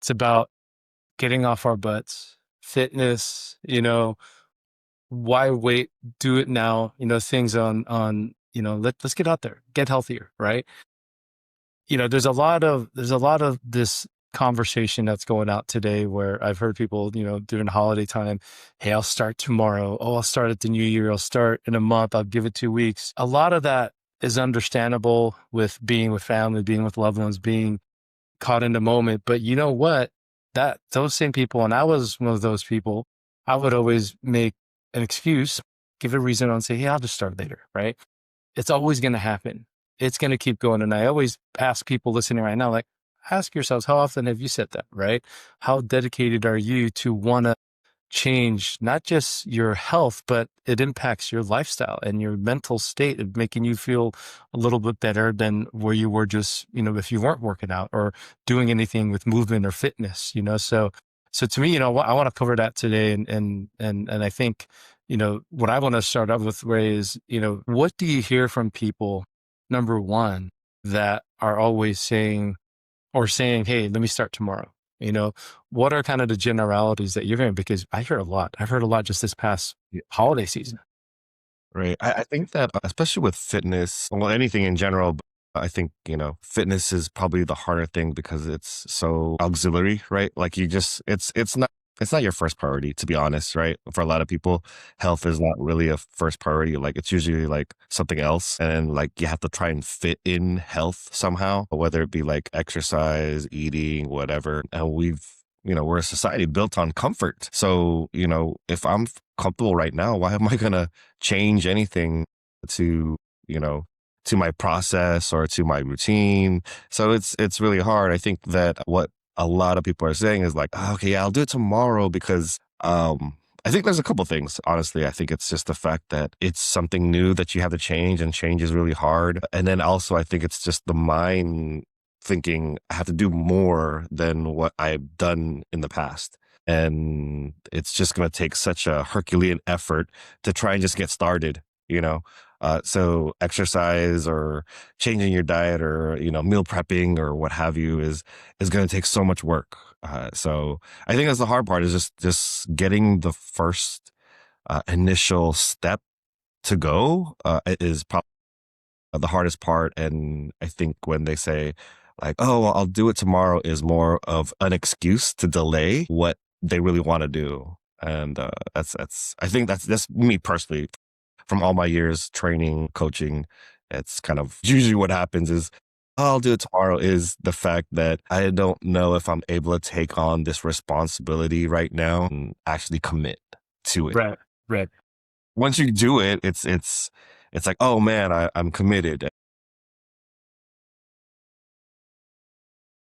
It's about getting off our butts, fitness, why wait? Do it now. Things let's get out there, get healthier, right? There's a lot of this conversation that's going out today where I've heard people, during the holiday time, hey, I'll start tomorrow. Oh, I'll start at the new year. I'll start in a month. I'll give it 2 weeks. A lot of that is understandable with being with family, being with loved ones, being caught in the moment. But you know what? That those same people, and I was one of those people, I would always make an excuse, give a reason and say, hey, I'll just start later, right? It's always going to happen. It's going to keep going. And I always ask people listening right now, like, ask yourselves, how often have you said that, right? How dedicated are you to want to change not just your health, but it impacts your lifestyle and your mental state of making you feel a little bit better than where you were just, if you weren't working out or doing anything with movement or fitness. So to me, I want to cover that today. And I think, what I want to start out with, Ray, is, what do you hear from people, number one, that are always saying, hey, let me start tomorrow? What are kind of the generalities that you're hearing? Because I hear a lot. I've heard a lot just this past holiday season. Right. I think that especially with fitness, well, anything in general, but I think, fitness is probably the harder thing because it's so auxiliary, right? Like it's not your first priority, to be honest, right? For a lot of people, health is not really a first priority. Like it's usually like something else. And like you have to try and fit in health somehow, whether it be like exercise, eating, whatever. And we're a society built on comfort. So, if I'm comfortable right now, why am I going to change anything to, you know, to my process or to my routine? So it's really hard. I think that what a lot of people are saying is like, "Oh, okay, yeah, I'll do it tomorrow because, I think there's a couple things. Honestly, I think it's just the fact that it's something new that you have to change and change is really hard. And then also I think it's just the mind thinking I have to do more than what I've done in the past. And it's just going to take such a Herculean effort to try and just get started, you know? So exercise or changing your diet or, meal prepping or what have you is going to take so much work. So I think that's the hard part is just getting the first initial step to go is probably the hardest part. And I think when they say like, oh, well, I'll do it tomorrow is more of an excuse to delay what they really want to do. And I think that's me personally from all my years training, coaching. It's kind of usually what happens is, "Oh, I'll do it tomorrow," is the fact that I don't know if I'm able to take on this responsibility right now and actually commit to it. Right. Right. Once you do it, it's like, oh man, I'm committed.